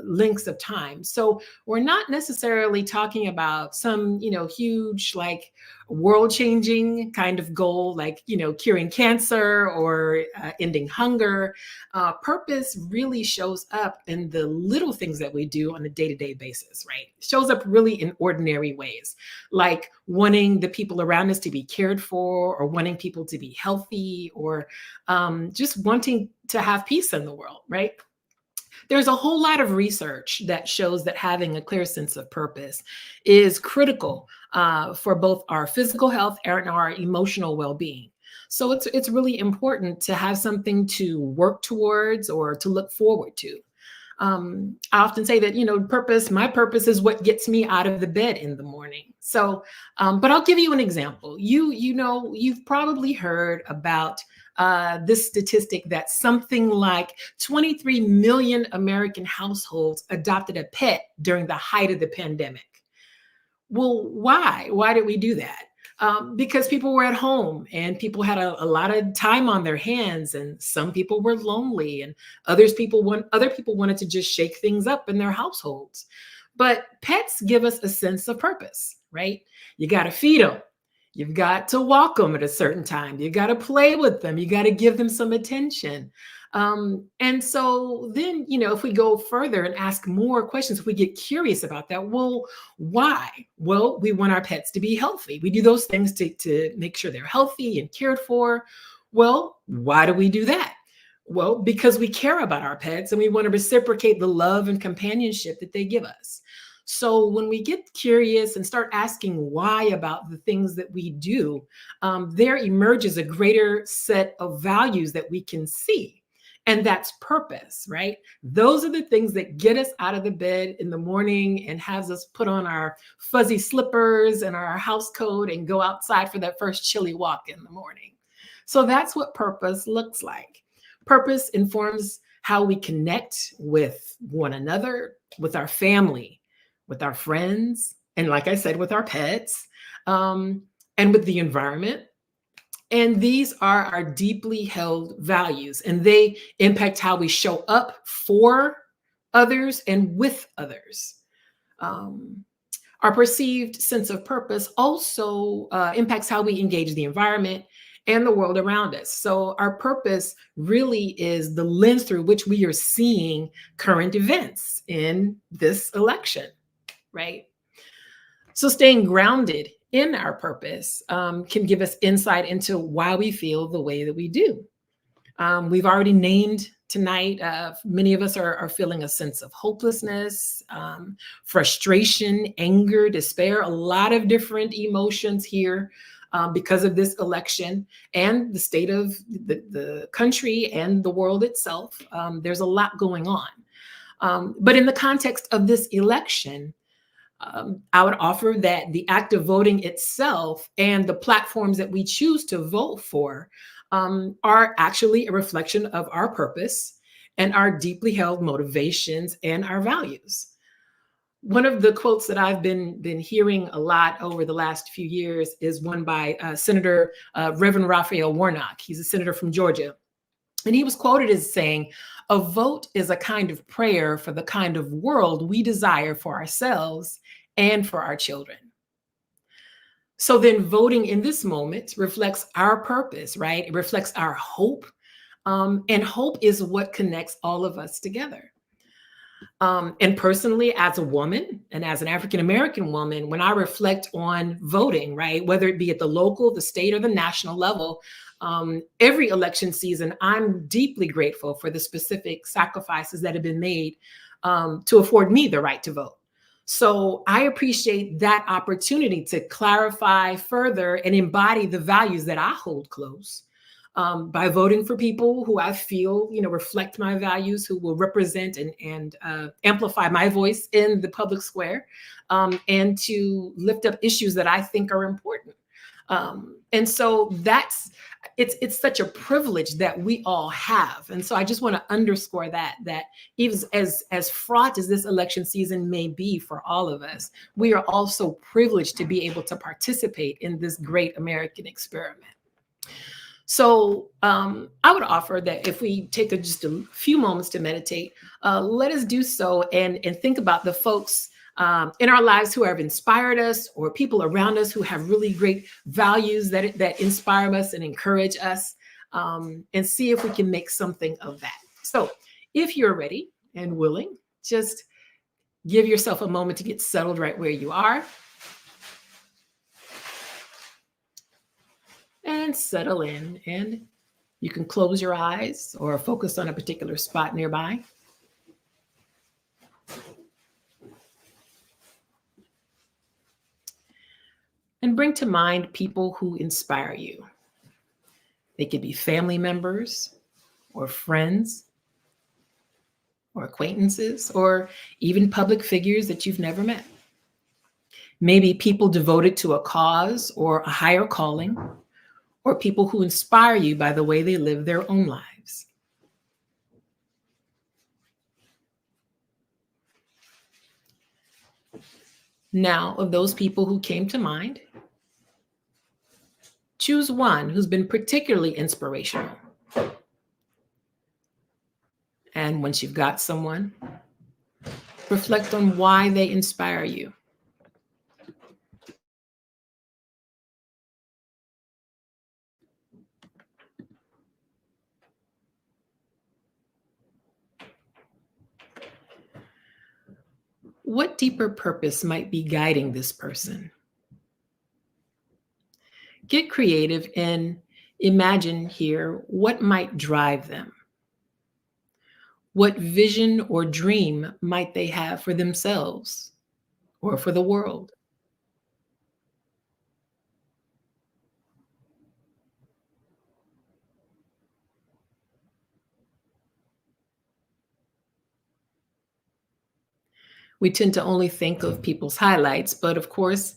lengths of time. So we're not necessarily talking about some, huge, like world-changing kind of goal, like, curing cancer or ending hunger. Purpose really shows up in the little things that we do on a day-to-day basis, right? It shows up really in ordinary ways, like wanting the people around us to be cared for, or wanting people to be healthy, or just wanting to have peace in the world, right? There's a whole lot of research that shows that having a clear sense of purpose is critical for both our physical health and our emotional well-being. So it's really important to have something to work towards or to look forward to. I often say that, my purpose is what gets me out of the bed in the morning. So, but I'll give you an example. You've probably heard about this statistic that something like 23 million American households adopted a pet during the height of the pandemic. Well, why? Why did we do that? Because people were at home and people had a lot of time on their hands, and some people were lonely, and other people wanted to just shake things up in their households. But pets give us a sense of purpose, right? You got to feed them. You've got to walk them at a certain time. You got to play with them. You got to give them some attention. And so then, if we go further and ask more questions, if we get curious about that, well, why? Well, we want our pets to be healthy. We do those things to make sure they're healthy and cared for. Well, why do we do that? Well, because we care about our pets and we want to reciprocate the love and companionship that they give us. So when we get curious and start asking why about the things that we do, there emerges a greater set of values that we can see. And that's purpose, right? Those are the things that get us out of the bed in the morning and has us put on our fuzzy slippers and our house coat and go outside for that first chilly walk in the morning. So that's what purpose looks like. Purpose informs how we connect with one another, with our family, with our friends, and like I said, with our pets, and with the environment. And these are our deeply held values, and they impact how we show up for others and with others. Our perceived sense of purpose also impacts how we engage the environment and the world around us. So our purpose really is the lens through which we are seeing current events in this election, right? So staying grounded in our purpose can give us insight into why we feel the way that we do. We've already named tonight, many of us are feeling a sense of hopelessness, frustration, anger, despair, a lot of different emotions here because of this election and the state of the country and the world itself. There's a lot going on. But in the context of this election, I would offer that the act of voting itself and the platforms that we choose to vote for are actually a reflection of our purpose and our deeply held motivations and our values. One of the quotes that I've been hearing a lot over the last few years is one by Senator Reverend Raphael Warnock. He's a senator from Georgia. And he was quoted as saying, "A vote is a kind of prayer for the kind of world we desire for ourselves and for our children." So then voting in this moment reflects our purpose, right? It reflects our hope. And hope is what connects all of us together. And personally, as a woman and as an African-American woman, when I reflect on voting, right, whether it be at the local, the state, or the national level, every election season, I'm deeply grateful for the specific sacrifices that have been made to afford me the right to vote. So I appreciate that opportunity to clarify further and embody the values that I hold close, by voting for people who I feel, reflect my values, who will represent and amplify my voice in the public square, and to lift up issues that I think are important. And so it's such a privilege that we all have. And so I just want to underscore that even as fraught as this election season may be for all of us, we are also privileged to be able to participate in this great American experiment. So I would offer that if we take just a few moments to meditate, let us do so and think about the folks in our lives who have inspired us, or people around us who have really great values that inspire us and encourage us, and see if we can make something of that. So if you're ready and willing, just give yourself a moment to get settled right where you are. And settle in, and you can close your eyes or focus on a particular spot nearby. And bring to mind people who inspire you. They could be family members or friends or acquaintances, or even public figures that you've never met. Maybe people devoted to a cause or a higher calling, or people who inspire you by the way they live their own lives. Now, of those people who came to mind, choose one who's been particularly inspirational. And once you've got someone, reflect on why they inspire you. What deeper purpose might be guiding this person? Get creative and imagine here what might drive them. What vision or dream might they have for themselves or for the world? We tend to only think of people's highlights, but of course,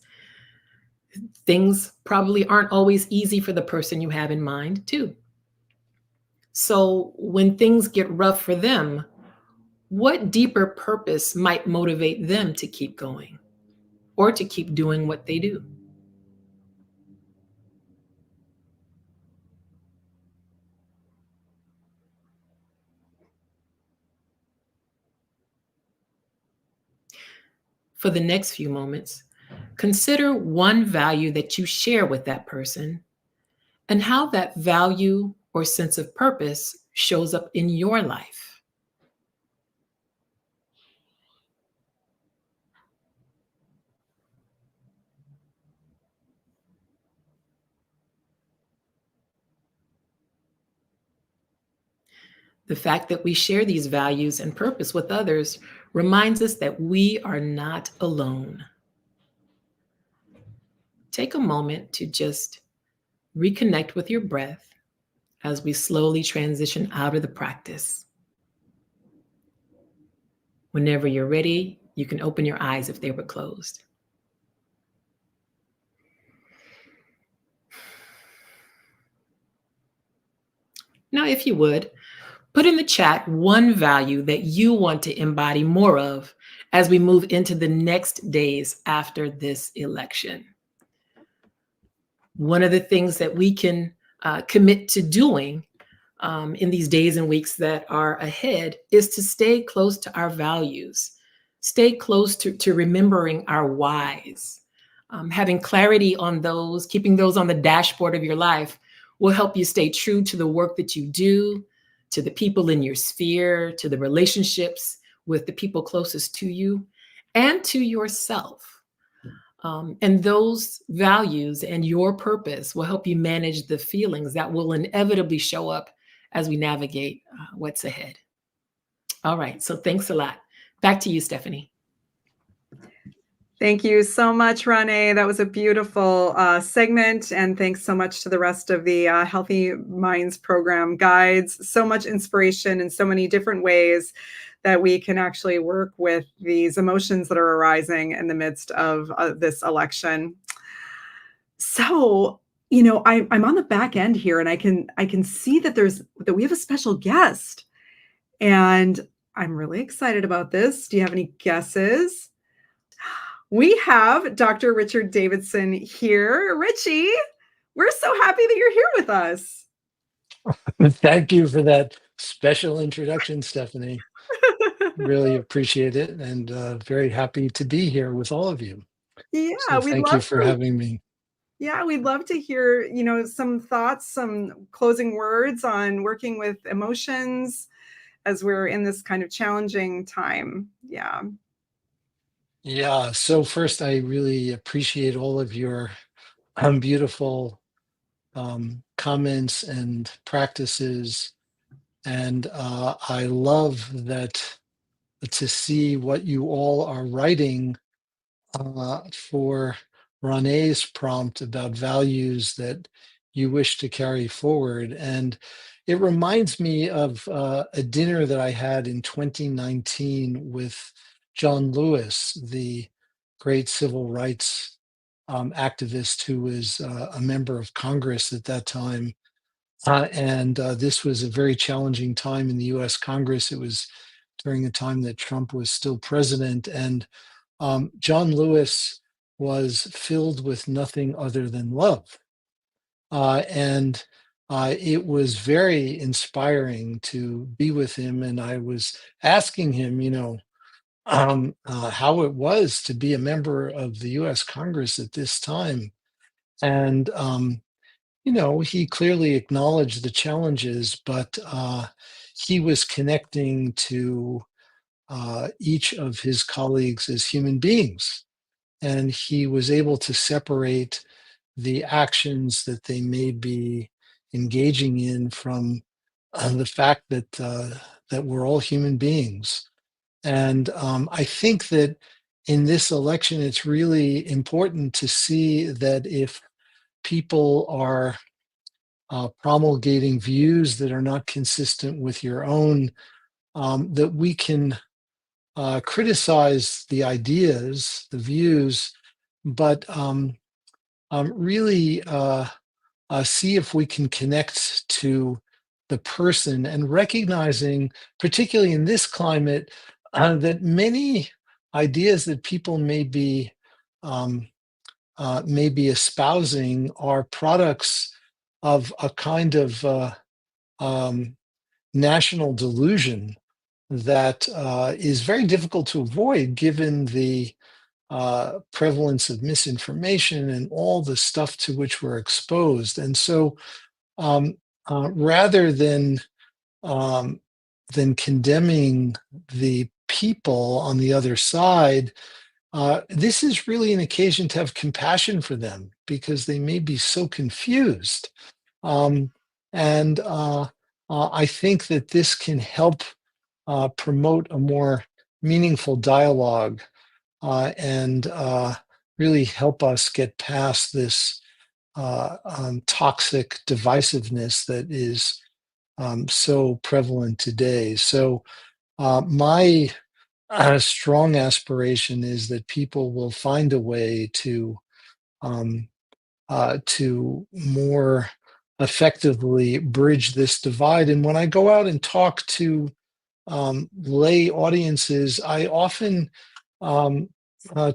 things probably aren't always easy for the person you have in mind, too. So when things get rough for them, what deeper purpose might motivate them to keep going or to keep doing what they do? For the next few moments, consider one value that you share with that person and how that value or sense of purpose shows up in your life. The fact that we share these values and purpose with others reminds us that we are not alone. Take a moment to just reconnect with your breath as we slowly transition out of the practice. Whenever you're ready, you can open your eyes if they were closed. Now, if you would, put in the chat one value that you want to embody more of as we move into the next days after this election. One of the things that we can commit to doing in these days and weeks that are ahead is to stay close to our values, stay close to remembering our whys. Having clarity on those, keeping those on the dashboard of your life will help you stay true to the work that you do, to the people in your sphere, to the relationships with the people closest to you, and to yourself. And those values and your purpose will help you manage the feelings that will inevitably show up as we navigate what's ahead. All right, so thanks a lot. Back to you, Stephanie. Thank you so much, Renee. That was a beautiful segment. And thanks so much to the rest of the Healthy Minds program guides. So much inspiration in so many different ways that we can actually work with these emotions that are arising in the midst of this election. So, I'm on the back end here, and I can see that we have a special guest, and I'm really excited about this. Do you have any guesses? We have Dr. Richard Davidson here. Richie, we're so happy that you're here with us. Thank you for that special introduction, Stephanie. Really appreciate it, and very happy to be here with all of you. Yeah, So we'd thank you love for to. having me. Yeah, we'd love to hear, some thoughts, some closing words on working with emotions as we're in this kind of challenging time. Yeah. Yeah, so first, I really appreciate all of your beautiful comments and practices. And I love that to see what you all are writing for Renee's prompt about values that you wish to carry forward. And it reminds me of a dinner that I had in 2019 with John Lewis, the great civil rights activist who was a member of Congress at that time. And this was a very challenging time in the US Congress. It was during a time that Trump was still president. And John Lewis was filled with nothing other than love. And it was very inspiring to be with him. And I was asking him, how it was to be a member of the US Congress at this time. And, he clearly acknowledged the challenges, but he was connecting to each of his colleagues as human beings. And he was able to separate the actions that they may be engaging in from the fact that we're all human beings. And I think that in this election, it's really important to see that if people are promulgating views that are not consistent with your own, that we can criticize the ideas, the views, but really see if we can connect to the person and recognizing, particularly in this climate, that many ideas that people um, may be espousing are products of a kind of um, national delusion that is very difficult to avoid given the prevalence of misinformation and all the stuff to which we're exposed. And so, um, rather um, than condemning the people on the other side, this is really an occasion to have compassion for them because they may be so confused. Um, and I think that this can help promote a more meaningful dialogue and really help us get past this toxic divisiveness that is so prevalent today. So, my strong aspiration is that people will find a way um, to more effectively bridge this divide. And when I go out and talk to lay audiences, I often um,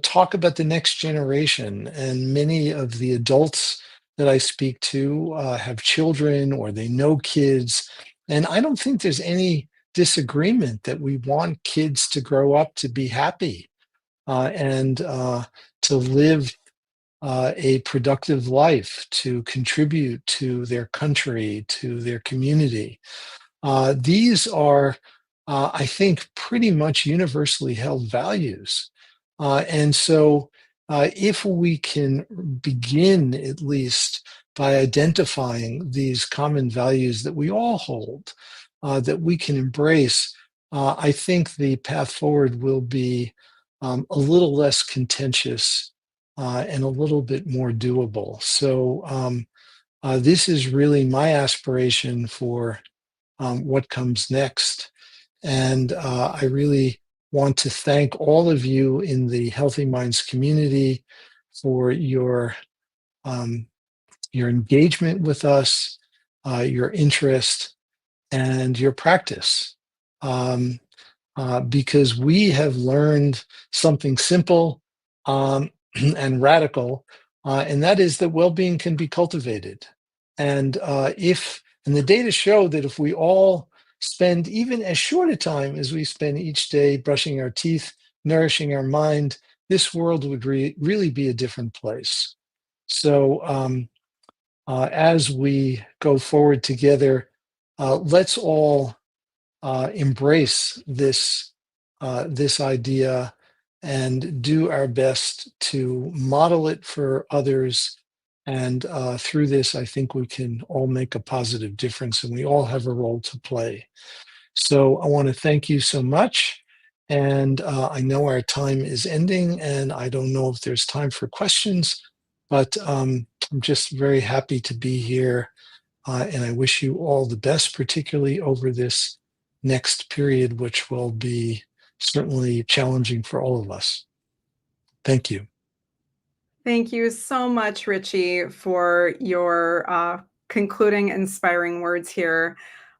talk about the next generation. And many of the adults that I speak to have children or they know kids. And I don't think there's any disagreement that we want kids to grow up to be happy and to live a productive life, to contribute to their country, to their community. These are, I think, pretty much universally held values. And so, if we can begin at least by identifying these common values that we all hold, that we can embrace, I think the path forward will be a little less contentious and a little bit more doable. So this is really my aspiration for what comes next. And I really want to thank all of you in the Healthy Minds community for your engagement with us, your interest, and your practice. Um, because we have learned something simple and radical, and that is that well-being can be cultivated. And and the data show that if we all spend even as short a time as we spend each day brushing our teeth, nourishing our mind, this world would really be a different place. So as we go forward together, let's all embrace this idea and do our best to model it for others. And through this, I think we can all make a positive difference, and we all have a role to play. So I want to thank you so much. And I know our time is ending, and I don't know if there's time for questions, but I'm just very happy to be here. And I wish you all the best, particularly over this next period, which will be certainly challenging for all of us. Thank you. Thank you so much, Richie, for your concluding, inspiring words here.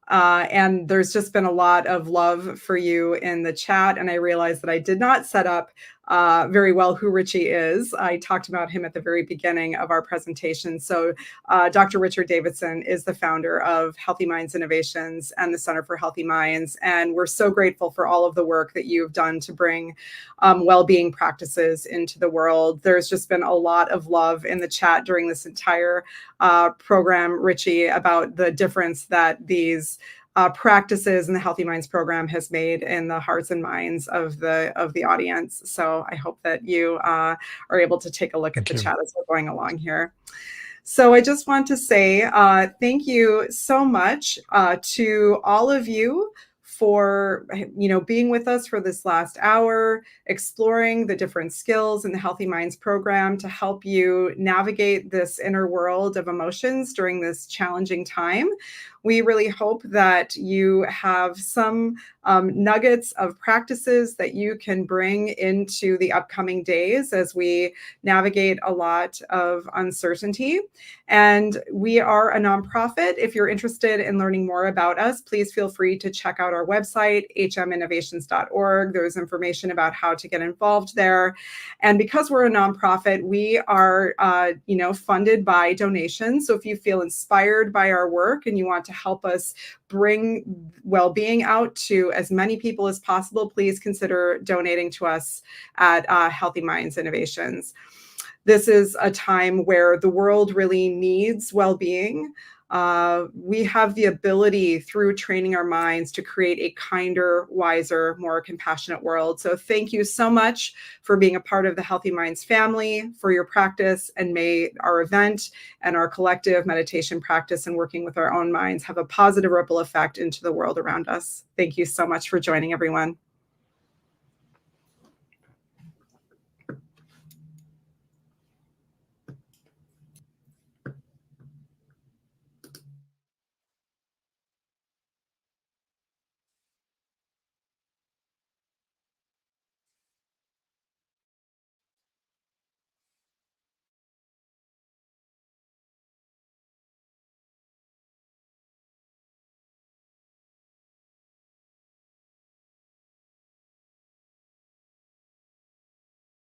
And there's just been a lot of love for you in the chat. And I realized that I did not set up very well who Richie is. I talked about him at the very beginning of our presentation. So Dr. Richard Davidson is the founder of Healthy Minds Innovations and the Center for Healthy Minds. And we're so grateful for all of the work that you've done to bring well-being practices into the world. There's just been a lot of love in the chat during this entire program, Richie, about the difference that these practices in the Healthy Minds program has made in the hearts and minds of the audience. So I hope that you are able to take a look at the chat as we're going along here. So I just want to say thank you so much to all of you for being with us for this last hour, exploring the different skills in the Healthy Minds program to help you navigate this inner world of emotions during this challenging time. We really hope that you have some nuggets of practices that you can bring into the upcoming days as we navigate a lot of uncertainty. And we are a nonprofit. If you're interested in learning more about us, please feel free to check out our website, hminnovations.org. There's information about how to get involved there. And because we're a nonprofit, we are funded by donations. So if you feel inspired by our work and you want to help us bring well-being out to as many people as possible, please consider donating to us at Healthy Minds Innovations. This is a time where the world really needs well-being. We have the ability through training our minds to create a kinder, wiser, more compassionate world. So thank you so much for being a part of the Healthy Minds family, for your practice, and may our event and our collective meditation practice and working with our own minds have a positive ripple effect into the world around us. Thank you so much for joining, everyone.